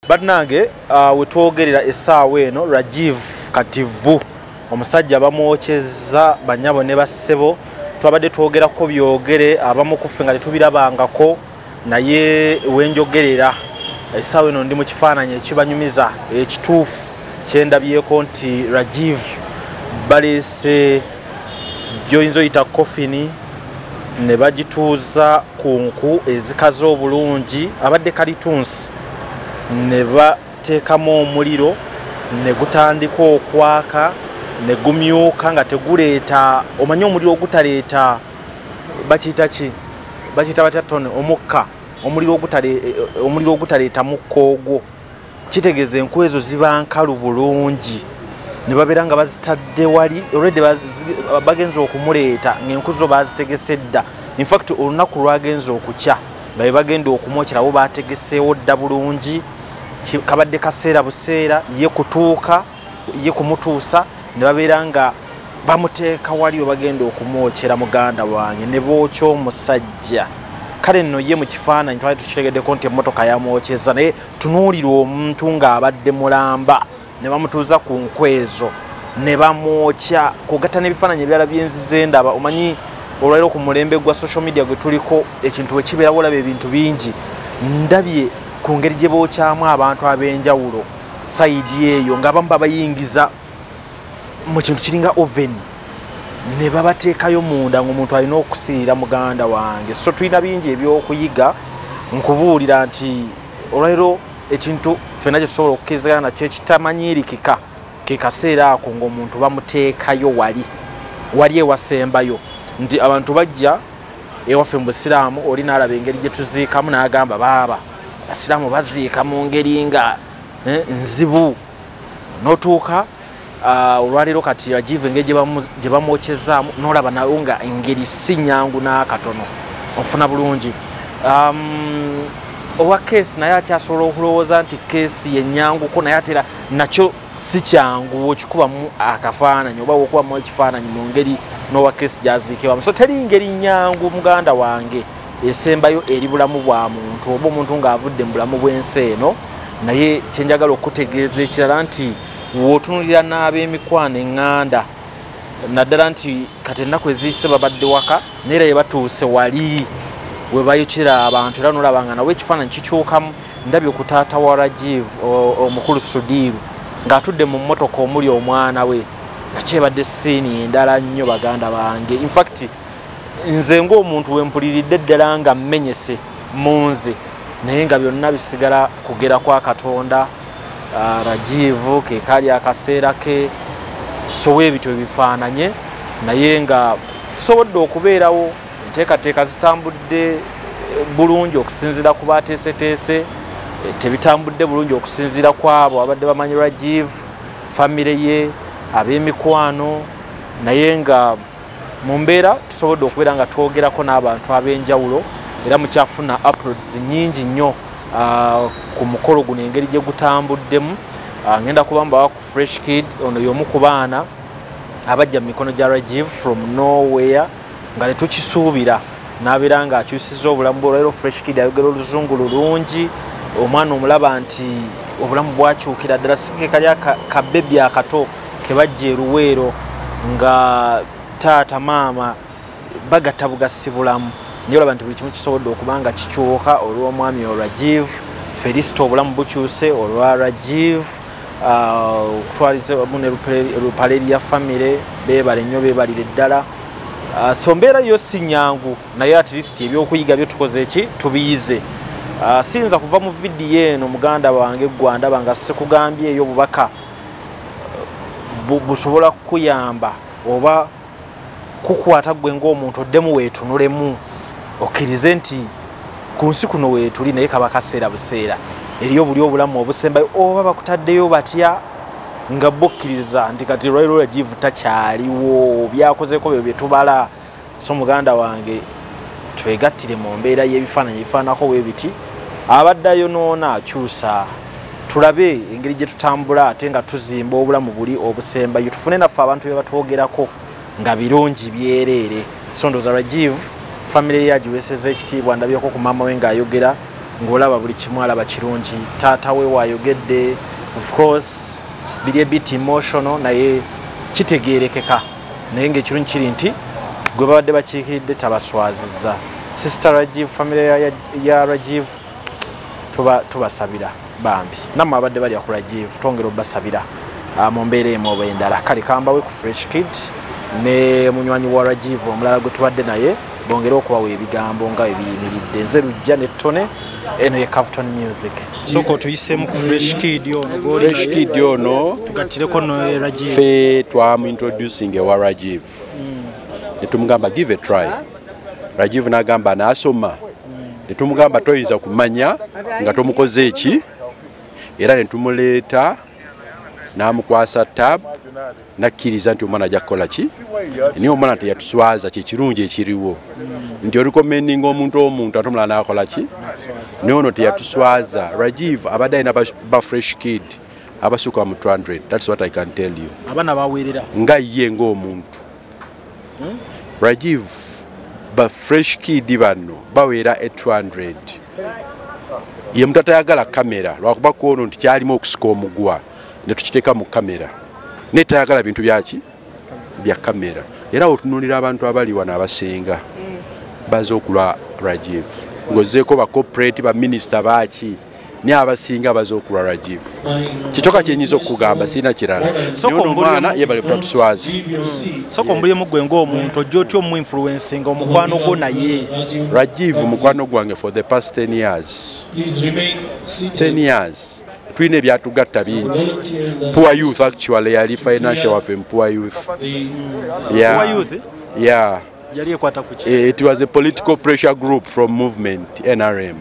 Bannange wetwogerera essaawa eno Rajiv Kativu omusajja bamwokyeza banyabo ne bassebo twabadde twogerako byogere abamu kufe nga tetubirabangako naye wenjogerera essaawa eno ndi mu kifaananyi ekibanyumiza ekituufu kyendabyeko nti Rajiv baleese gyoyinza oyita kofini ne bagituuza ku nku ezikaze obulungi abadde kalitunsi ne bateekamu omuliro ne gutandika okwaka ne gumyuka nga teguleeta omanyi omuliro ogutaleeta bakiyita ki bakiyita batya tone omukka omuliro ogutaleeta mukka ogwo kitegeeza enku ezo ziba nkalu bulungi ne babeera nga bazitadde wali already bagenza okumuleeta ng'enku zo bazitegese dda infact olunaku lwagenza okukya nga bagenda okumwokyerawo bategeseewo dda bulungi kabadde kaseera buseera ye kutuuka ye kumutuusa ne babeera nga bamuteeka wali bagenda okumwokyera muganda wange ne bookya omusajja kale nno ye mu kifaananyi twali tukitegeddeko nti emmotoka yamwokyeza naye tunuulira omuntu ng'abadde mulamba ne bamutuuza ku nku ezo ne bamwokya kugatta n'ebifaananyi ebirala byenzize ndaba omanyi olwaliro ku mulembe gwa social media gwe tuliko ekintu bwe kibeerawo olaba ebintu bingi ndabye ku ngeri gye bookyamu abantu ab'enjawulo sayidi eyo ng'abamu babayingiza mu kintu kiringa oven ne babateekayo munda ng'omuntu alina okusirira muganda wange so tulina bingi ebyokuyiga nkubuulira nti olwaliro ekintu ffenna kye tusobola okukirizagana nakyo ekitamanyirikika ke kaseera ako ng'omuntu bamuteekayo wali ewasembayo nti abantu bajja ewaffe mu busiraamu oli n'alaba engeri gye tuziikamu n'agamba baaba abasiraamu baziika mu ngeri nga nzibu n'otuuka olwaleero kati Rajiv engeri gye bamwokyezaamu n'olaba nawo nga engeri si nnyangu n'akatono ofuna bulungi owa keesi naye akyasobola okulowooza nti keesi yennyanguko naye ate era nakyo si kyangu okikubamu akafaananyi oba okubamu ekifaananyi mu ngeri n'owa keesi gyaziikibwamu so teri ngeri nnyangu muganda wange esembayo eri bulamu bwa muntu oba omuntu ng'avudde mu bulamu bw'ensi eno naye kyenjagala okutegeeza ekirala nti wootunulira n'ab'emikwano eŋŋanda naddala nti kati ennaku eziyise babadde waka naye era ye batuuse wali we bayokera abantu era nolaba nga nawe ekifaananyi kikyukamu ndabye ku taata wa Rajiv omukulu Sudiru ng'atudde mu mmotoka omuli omwana we nakyebadde siini endala nnyo baganda bange infact nze ng'omuntu wempuliridde ddala nga mmenyese mu nze naye nga byonna bisigala kugera kwa Katonda Rajiv ke kali akaseera ke sowe ebitwe bifaananye naye nga tusobodde okubeerawo enteekateeka zitambudde bulungi okusinziira ku bateeseteese tebitambudde bulungi okusinziira kwabo abadde bamanyi Rajiv famire ye ab'emikwano naye nga mu mbeera tusobodde okubeera nga twogerako n'abantu ab'enjawulo era mukyafuna uploads nnyingi nnyo ku mukolo guno engeri gye gutambuddemu ngenda kubamba ku Fresh Kid ono y'omu ku baana abajja mu mikono gya Rajiv from nowhere nga tetukisuubira n'abeera ng'akyusizza obulamu bwe olwaleero Fresh Kid ayogera oluzungu lulungi omwana omulaba nti obulamu bwakyukira ddala sige kali akabebi akato ke bajja eruweero nga taata maama bagatta bugasi bulamu naye olaba nti buli kimu kisobodde okuba nga kikyuka olw'omwami o Rajiv Felicity obulamu bukyuse olwa Rajiv okutwaliza wamu ne Lupaleri ya famire beebale nnyo beebalire ddala so mbeera yo si nnyangu naye at least ebyokuyiga byo tukoze ki tubiyize siyinza kuva mu vidiyo eno muganda wange gwandaba nga sikugambye eyo obubaka busobola kukuyamba oba kukwata gwe ng'omuntu oddemu weetunulemu okkirize nti ku nsi kuno weetuli naye kaba kaseera buseera eriyo buli obulamu obusembayo oba bakutaddeyo batya nga bokkiriza nti kati olwaliro Rajiv takyaliwo byakozeko byo bye tubala so muganda wange twegattire mu mbeera y'ebifaananyi ebifaanako bwe biti abaddayo noona akyusa tulabe engeri gye tutambula ate nga tuzimba obulamu buli obusembayo tufune naffe abantu be batwogerako nga birungi byereere so ndowooza Rajiv famire ye agiweeseza ekitiibwa ndabyeko ku maama we ng'ayogera ng'olaba buli kimu alaba kirungi taata we waayogedde of course biri bit emotional naye kitegeerekeka naye ng'ekirungi kiri nti gwe babadde bakiikiridde tabaswazizza sister Rajiv family ya Rajiv tubasabira bambi nammwe abadde bali ku Rajiv twongera obbasabira mu mbeera emu oba endala kale kambawe ku Fresh Kid ne munywanyi wa Rajiv omulala gwe tubadde naye bongere okubawa ebigambo nga ebiyimiridde nze lujja ne ttone eno ye Capital Music soko tuyiseemu ku Fresh Kid ono Fresh Kid ono tugatireko no Rajiv fe twamu introducing wa Rajiv netumugamba give a try Rajiv nagamba nasoma netumugamba toyinza kumanya nga tomukoze eki era netumuleeta namukwasa tab nakkiriza nti omwana ajja kukola ki niye omwana teyatuswaza kyekirungi ekiriwo nti olikommendinga omuntu ate omulala nakola ki naye ono teyatuswaza Rajiv abadde alina ba Fresh Kid abasuka mu 200 that's what I can tell you abana baweerera nga ye ng'omuntu Rajiv ba Fresh Kid bano bawera 200 ye muntu atayagala kamera lwakuba kuono nti kyalimu okusika omugwa ne tukiteeka mu kamera netayagala bintu byaki bya kamera era otunulira abantu abali wana abasenga baza okulwa Rajiv ngozeeko ba corporate ba minister baaki ni abasinga baza okulwa Rajiv kitoka kyenyiza okugamba sina kirala omwana yebale kutuswazi soko mbulemu gwe ng'omuntu ojja otya omu influencing omukwano gwo naye Rajiv mukwano gwange for the past 10 years 10 years twine byatugatta bingi poor youth actually yali financial of poor youth yeah yali ekwata ku ki it was a political pressure group from movement NRM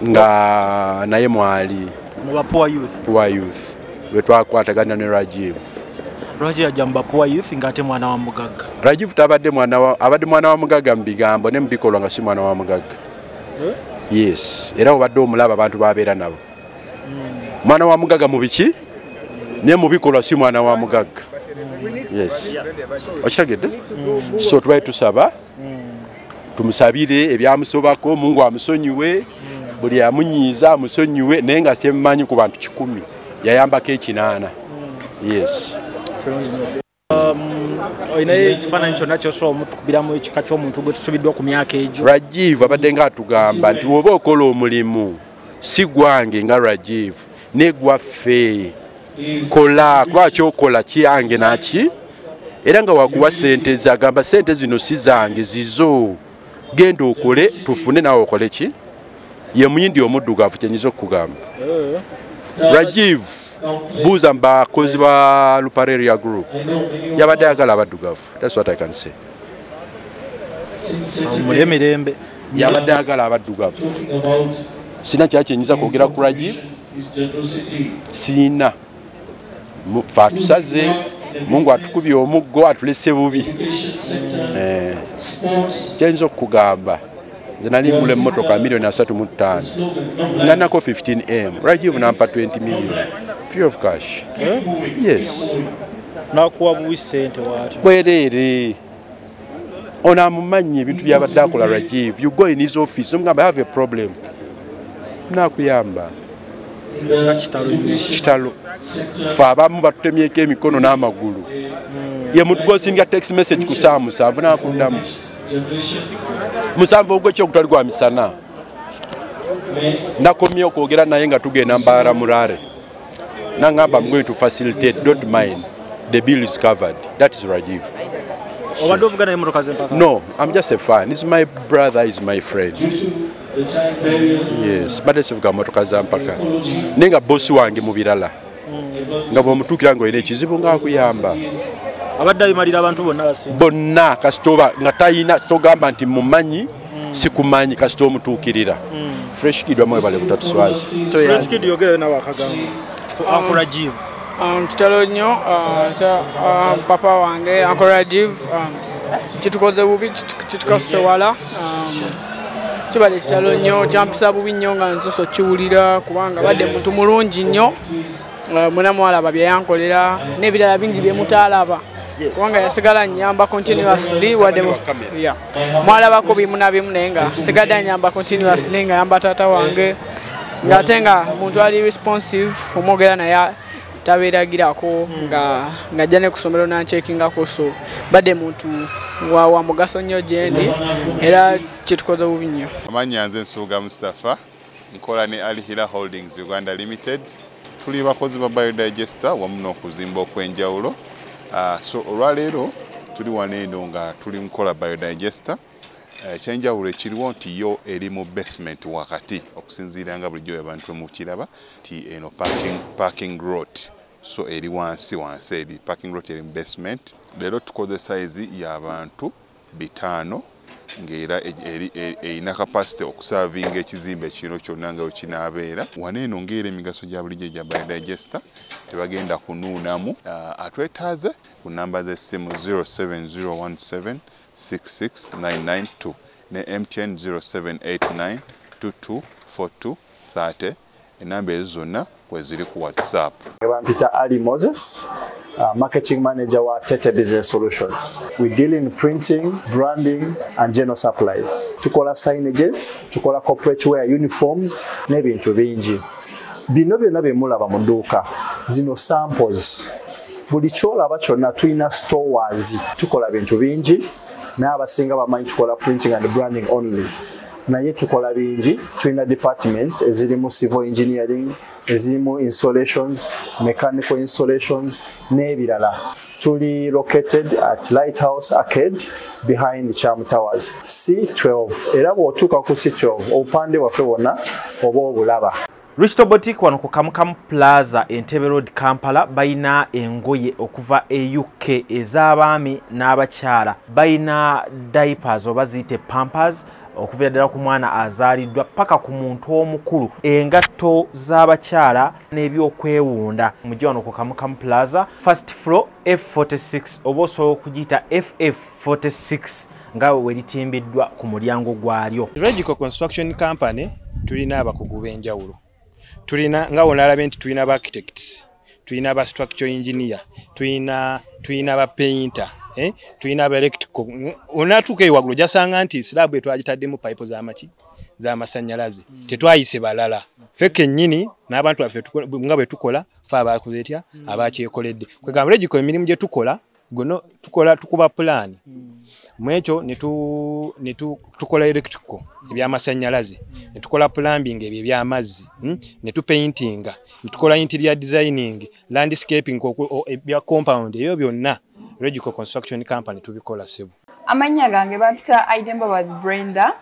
nga naye mwali mu poor youth wetwakwatagana ne Rajiv ajja mu poor youth ng'ate mwana wa mugagga Rajiv abadde mwana wa mugagga mu bigambo ne mu bikolwa nga si mwana wa mugagga yes era obadde omulaba abantu babeera nabo mwana wa mugagga mu biki ne mu bikolwa si mwana wa mugagga yes okitegedde so tubaye tusaba tumusabire ebyamusobako Mungu amusonyiwe buli amunyiiza amusonyiwe naye nga semmanyi ku bantu 10 yayambako ekinana yes oyinayo ekifaananyi kyonna kyosobola omutukubiramu ekika ky'omuntu gwe tusubiddwa ku myaka egyo Rajiv abadde nga atugamba nti woba okola omulimu si gwange nga Rajiv negwaffe kola lwaki okola kiyange naki era nga wakuwa sente zagamba sente zino si zange zizo genda okole tufune nawe okole ki ye muyindi omuddugavu kyenyiza okugamba Rajiv buuza mbakozi ba Lupareria Group yabadde ayagala abaddugavu that's what I can say mulemirembe yabadde ayagala abaddugavu sina kyakyenyiza kwogera ku Rajiv sina fatusaze Mungu atukubye omuggo atulese bubi kyenyiza okugamba nze nali ngula emmotoka $3.5 million nga nako 15M Rajiv nampa 20 million free of cash yes nakuwa buwi sente wati bwerere ono amumanyi ebintu byabadde akola Rajiv you go in his office omugamba I have a problem nakuyamba kitalo fa abamu batutemyeko emikono n'amagulu ye muntu gwosinga text message ku saa 7 nakuddamu 7 ogwo kyokutali gwa misana nakomye okwogera naye nga tugenda Mbara Murare nangamba I'm going to facilitate don't mind the bill is covered that is Rajiv no I'm just a fan he's my brother he's my friend yes but it's got motoka za mpaka nenga boss wange mu birala nga bomutukira ngo ine kizibu nga kuyamba abadde ayimalira abantu bonna kasitoba nga tayina sogamba nti mumanyi sikumanyi kasito omutuukirira Fresh Kid wamwe bale kutatuswazi Fresh Kid yogere na wakagamba Uncle Rajiv kitalo nnyo papa wange Uncle Rajiv kitukoze bubi kitukose wala kibale kitalo nnyo kyampisa bubi nnyo nga nsoso kiwulira kubanga badde muntu mulungi nnyo muna mwalaba bye yankolera n'ebirala bingi bye mutalaba kubanga yasigala nyamba continuously wadde mwalabako bimu na bimu naye nga sigadde nyamba continuously nga yamba taata wange ng'ate nga muntu ali responsive omwogera naye tabeeragirako ng'ajja ne ku ssomero nanceekingako so badde muntu wa mugaso nnyo gye ndi era kitukoze bubi nnyo. Amannya nze Nsuuga Mustafa nkola ne Alihira Holdings Uganda Limited. Tuli bakozi ba biodigester wamu n'okuzimba okw'enjawulo. So olwaleero tuli wano eno nga tuli nkola biodigester. Ekyenjawulo ekiriwo nti yo eri mu basement wakati okusinziira nga bulijjo abantu mu kiraba ti eno parking lot. So eri wansi eri parking lot eri mu basement. Leero tukoze size y'abantu 5 ng'era erina capacity okusavinga ekizimbe kino kyonna nga wekinaabeera. Wano eno ng'era emigaso gya bulijjo gya biodigester tebagenda kunuunamu. Atwetaaze ku namba z'essimu 07017669992 ne MTN 0789224230. Enamba ezo zonna kwe ziri ku WhatsApp. Peter Ali Moses, marketing manager wa Tete Business Solutions. We deal in printing, branding and general supplies. Tukola signages, tukola corporate wear uniforms n'ebintu bingi. Bino byonna bye mulaba mu dduuka. Zino samples. Buli kyolaba kyonna tulina stores. Tukola bintu bingi. N'abasinga bamanyi tukola printing and branding only. Naye tukola bingi, tulina departments ezirimu civil engineering, ezirimu installations, mechanical installations n'ebirala. Tuli located at Lighthouse Arcade behind Charm Towers, C12. Era bw'otuuka ku C12 obupande bwaffe bwonna oba obulaba. Richto Boutique wano ku Kamukamu Plaza Entebbe Road Kampala bayina engoye okuva UK ez'abaami n'abakyala. Bayina diapers oba ziyite pampers okuva ddala ku mwana azaaliddwa paka ku muntu omukulu. Engatto z'abakyala n'ebyokwewunda. Mujje wano ku Kamukamu Plaza first floor F46 oba osobola okugiyita FF46 nga we litimbiddwa ku mulyango gwalyo. Logical Construction Company tulina abakugu b'enjawulo. Tulina nga olalabe nti tulina ba architects, tulina ba structural engineer, tulina ba painter, tulina ba electrical. Onatuuka ewagulu jasanga nti slab etwagitaddemu pipe z'amasannyalaze tetwayise balala. Ffe kennyini n'abantu baffe nga bwe tukola fe abakoze etya abakyekoledde. Kwegamba logical emirimu gye tukola gono tukuba plan. Mwekyo ne tukola electrical ebyamasannyalaze, ne tukola plumbing eby'amazzi, ne tupaintinga, ne tukola interior designing, landscaping ebya compound ebyo byonna Logical Construction Company tubikola sebo. Amannya gange bapita Idembabazi Brenda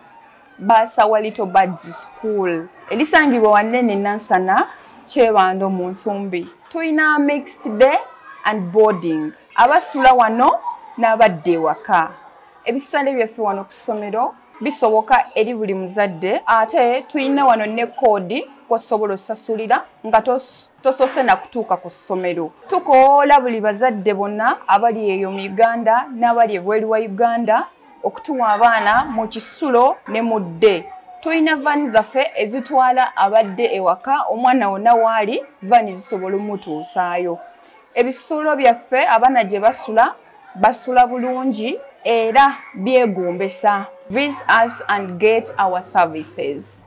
basawa Little Birds School elisangibwa wanene Nansana Kyebando mu Nsumbi. Tuyina mixed day and boarding. Abasula wano n'abadde waka. Ebisale byaffe wano ku ssomero bisoboka eri buli muzadde ate tuyina wano ne kodi kw'osobola osasulira nga tosose na kutuuka ku ssomero. Tukoola buli bazadde bonna abali eyo mu Uganda n'abali ebweru wa Uganda okutuwa abaana mu kisulo ne mu dde. Tuyina vani zaffe ezitwala abadde ewaka omwana wonna waali vani zisobola omutuusaayo. Ebisulo byaffe abaana gye basula bulungi era byegombesa. Visit us and get our services.